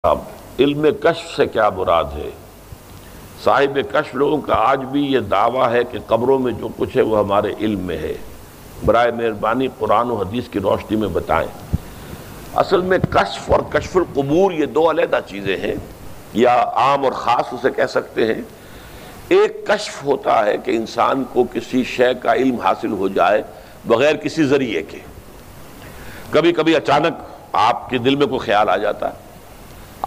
اب علم کشف سے کیا مراد ہے؟ صاحب کشف لوگوں کا آج بھی یہ دعویٰ ہے کہ قبروں میں جو کچھ ہے وہ ہمارے علم میں ہے۔ برائے مہربانی قرآن و حدیث کی روشنی میں بتائیں۔ اصل میں کشف اور کشف القبور یہ دو علیحدہ چیزیں ہیں، یا عام اور خاص اسے کہہ سکتے ہیں۔ ایک کشف ہوتا ہے کہ انسان کو کسی شے کا علم حاصل ہو جائے بغیر کسی ذریعے کے۔ کبھی کبھی اچانک آپ کے دل میں کوئی خیال آ جاتا ہے،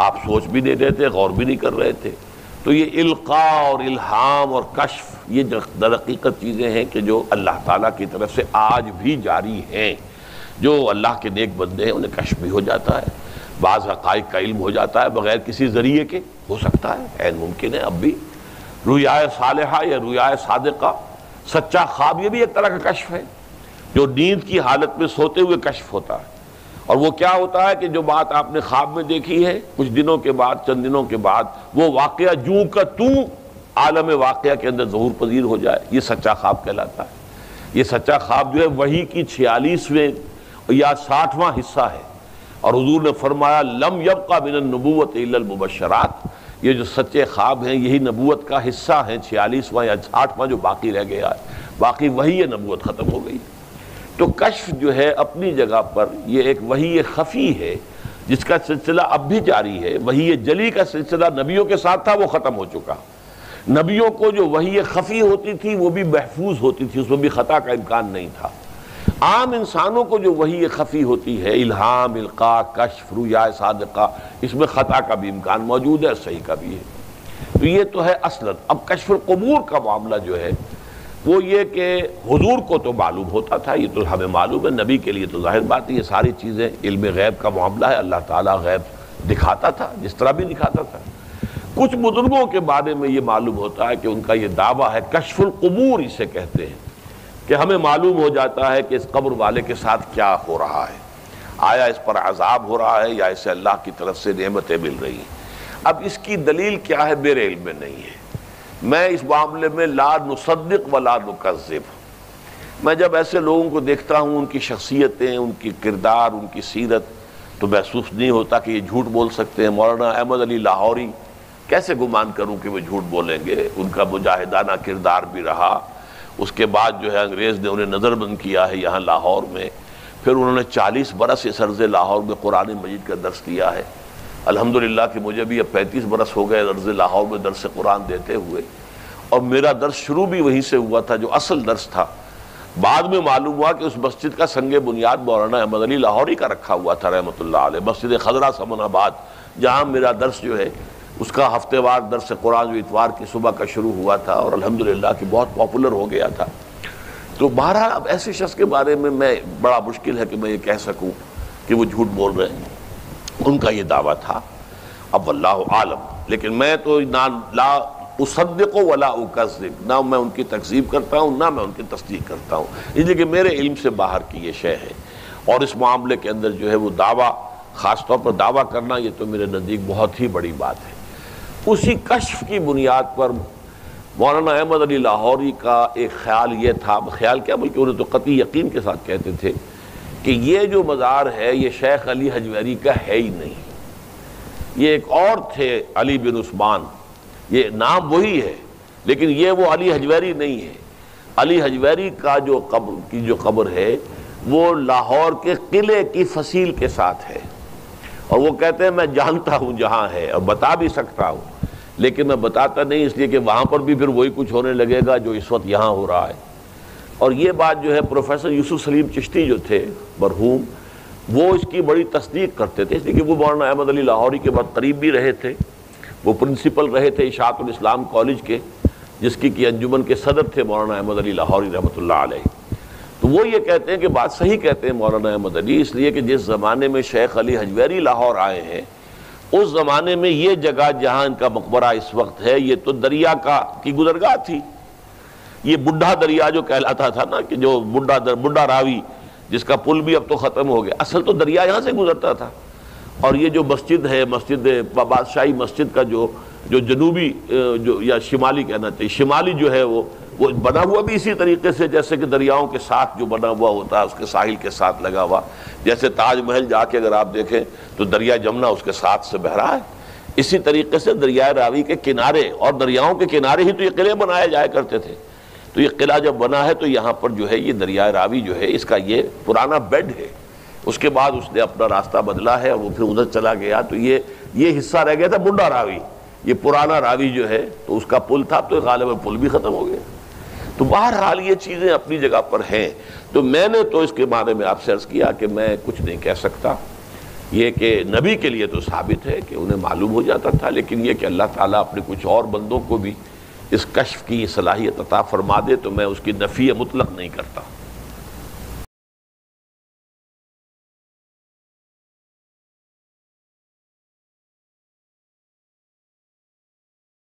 آپ سوچ بھی نہیں رہے تھے، غور بھی نہیں کر رہے تھے، تو یہ القاء اور الہام اور کشف یہ در حقیقت چیزیں ہیں کہ جو اللہ تعالیٰ کی طرف سے آج بھی جاری ہیں۔ جو اللہ کے نیک بندے ہیں انہیں کشف بھی ہو جاتا ہے، بعض حقائق کا علم ہو جاتا ہے بغیر کسی ذریعے کے، ہو سکتا ہے، عین ممکن ہے۔ اب بھی رؤیا صالحہ یا رؤیا صادقہ، سچا خواب، یہ بھی ایک طرح کا کشف ہے جو نیند کی حالت میں سوتے ہوئے کشف ہوتا ہے۔ اور وہ کیا ہوتا ہے کہ جو بات آپ نے خواب میں دیکھی ہے کچھ دنوں کے بعد، چند دنوں کے بعد وہ واقعہ جوں کا توں عالم واقعہ کے اندر ظہور پذیر ہو جائے، یہ سچا خواب کہلاتا ہے۔ یہ سچا خواب جو ہے وحی کی 46ویں یا 60واں حصہ ہے، اور حضور نے فرمایا لم یبقى من النبوۃ الا المبشرات، یہ جو سچے خواب ہیں یہی نبوت کا حصہ ہیں، 46واں یا 60واں جو باقی رہ گیا ہے، باقی وحی نبوت ختم ہو گئی۔ تو کشف جو ہے اپنی جگہ پر یہ ایک وحی خفی ہے جس کا سلسلہ اب بھی جاری ہے۔ وحی جلی کا سلسلہ نبیوں کے ساتھ تھا، وہ ختم ہو چکا۔ نبیوں کو جو وحی خفی ہوتی تھی وہ بھی محفوظ ہوتی تھی، اس میں بھی خطا کا امکان نہیں تھا۔ عام انسانوں کو جو وحی خفی ہوتی ہے، الہام، القاء، کشف، رؤیا صادقہ، اس میں خطا کا بھی امکان موجود ہے، صحیح کا بھی ہے۔ تو یہ تو ہے اصلاً۔ اب کشف القبور کا معاملہ جو ہے وہ یہ کہ حضور کو تو معلوم ہوتا تھا، یہ تو ہمیں معلوم ہے، نبی کے لیے تو ظاہر بات ہے، یہ ساری چیزیں علم غیب کا معاملہ ہے، اللہ تعالیٰ غیب دکھاتا تھا جس طرح بھی دکھاتا تھا۔ کچھ بزرگوں کے بارے میں یہ معلوم ہوتا ہے کہ ان کا یہ دعویٰ ہے، کشف القبور اسے کہتے ہیں، کہ ہمیں معلوم ہو جاتا ہے کہ اس قبر والے کے ساتھ کیا ہو رہا ہے، آیا اس پر عذاب ہو رہا ہے یا اسے اللہ کی طرف سے نعمتیں مل رہی ہیں۔ اب اس کی دلیل کیا ہے میرے علم میں نہیں ہے، میں اس معاملے میں لا نصدق ولا نکذب۔ میں جب ایسے لوگوں کو دیکھتا ہوں، ان کی شخصیتیں، ان کی کردار، ان کی سیرت، تو محسوس نہیں ہوتا کہ یہ جھوٹ بول سکتے ہیں۔ مولانا احمد علی لاہوری، کیسے گمان کروں کہ وہ جھوٹ بولیں گے؟ ان کا مجاہدانہ کردار بھی رہا، اس کے بعد جو ہے انگریز نے انہیں نظر بند کیا ہے یہاں لاہور میں، پھر انہوں نے 40 برس اس عرض لاہور میں قرآن مجید کا درس دیا ہے۔ الحمدللہ کہ مجھے بھی اب 35 برس ہو گئے عرض لاہور میں درس قرآن دیتے ہوئے، اور میرا درس شروع بھی وہیں سے ہوا تھا جو اصل درس تھا۔ بعد میں معلوم ہوا کہ اس مسجد کا سنگ بنیاد مولانا احمد علی لاہوری کا رکھا ہوا تھا رحمۃ اللہ علیہ، مسجد خضرہ سمن آباد، جہاں میرا درس جو ہے اس کا ہفتے وار درس قرآن جو اتوار کی صبح کا شروع ہوا تھا، اور الحمدللہ کہ بہت پاپولر ہو گیا تھا۔ تو بہرحال اب ایسے شخص کے بارے میں بڑا مشکل ہے کہ میں یہ کہہ سکوں کہ وہ جھوٹ بول رہے ہیں، ان کا یہ دعویٰ تھا۔ اب واللہ عالم، لیکن میں تو لا اصدق ولا اکذب، نہ میں ان کی تکذیب کرتا ہوں نہ میں ان کی تصدیق کرتا ہوں، اس لیے کہ میرے علم سے باہر کی یہ شے ہے۔ اور اس معاملے کے اندر جو ہے وہ دعویٰ، خاص طور پر دعویٰ کرنا، یہ تو میرے نزدیک بہت ہی بڑی بات ہے۔ اسی کشف کی بنیاد پر مولانا احمد علی لاہوری کا ایک خیال یہ تھا، خیال کیا بلکہ انہیں تو قطعی یقین کے ساتھ کہتے تھے کہ یہ جو مزار ہے یہ شیخ علی حجویری کا ہے ہی نہیں، یہ ایک اور تھے علی بن عثمان، یہ نام وہی ہے لیکن یہ وہ علی حجویری نہیں ہے۔ علی حجویری کا جو قبر ہے وہ لاہور کے قلعے کی فصیل کے ساتھ ہے، اور وہ کہتے ہیں میں جانتا ہوں جہاں ہے اور بتا بھی سکتا ہوں، لیکن میں بتاتا نہیں اس لیے کہ وہاں پر بھی پھر وہی کچھ ہونے لگے گا جو اس وقت یہاں ہو رہا ہے۔ اور یہ بات جو ہے پروفیسر یوسف سلیم چشتی جو تھے مرحوم، وہ اس کی بڑی تصدیق کرتے تھے، اس لیے کہ وہ مولانا احمد علی لاہوری کے بہت قریب بھی رہے تھے، وہ پرنسپل رہے تھے اشاعت الاسلام کالج کے، جس کی انجمن کے صدر تھے مولانا احمد علی لاہوری رحمۃ اللہ علیہ۔ تو وہ یہ کہتے ہیں کہ بات صحیح کہتے ہیں مولانا احمد علی، اس لیے کہ جس زمانے میں شیخ علی حجویری لاہور آئے ہیں اس زمانے میں یہ جگہ جہاں ان کا مقبرہ اس وقت ہے یہ تو دریا کی گزرگاہ تھی۔ یہ بڈھا دریا جو کہلاتا تھا نا، کہ جو بڈھا راوی جس کا پل بھی اب تو ختم ہو گیا، اصل تو دریا یہاں سے گزرتا تھا۔ اور یہ جو مسجد ہے، مسجد بادشاہی مسجد کا جو جنوبی یا شمالی کہنا چاہیے، شمالی جو ہے وہ وہ بنا ہوا بھی اسی طریقے سے جیسے کہ دریاؤں کے ساتھ جو بنا ہوا ہوتا ہے اس کے ساحل کے ساتھ لگا ہوا، جیسے تاج محل جا کے اگر آپ دیکھیں تو دریا جمنا اس کے ساتھ سے بہ رہا ہے، اسی طریقے سے دریائے راوی کے کنارے اور دریاؤں کے کنارے ہی تو یہ قلعے بنائے جایا کرتے تھے۔ تو یہ قلعہ جب بنا ہے تو یہاں پر جو ہے یہ دریائے راوی جو ہے اس کا یہ پرانا بیڈ ہے، اس کے بعد اس نے اپنا راستہ بدلا ہے اور وہ پھر ادھر چلا گیا، تو یہ حصہ رہ گیا تھا منڈا راوی، یہ پرانا راوی جو ہے تو اس کا پل تھا، تو غالباً پل بھی ختم ہو گیا۔ تو بہرحال یہ چیزیں اپنی جگہ پر ہیں۔ تو میں نے تو اس کے بارے میں آپ سے عرض کیا کہ میں کچھ نہیں کہہ سکتا، یہ کہ نبی کے لیے تو ثابت ہے کہ انہیں معلوم ہو جاتا تھا، لیکن یہ کہ اللہ تعالیٰ اپنے کچھ اور بندوں کو بھی اس کشف کی صلاحیت عطا فرما دے تو میں اس کی نفی مطلق نہیں کرتا۔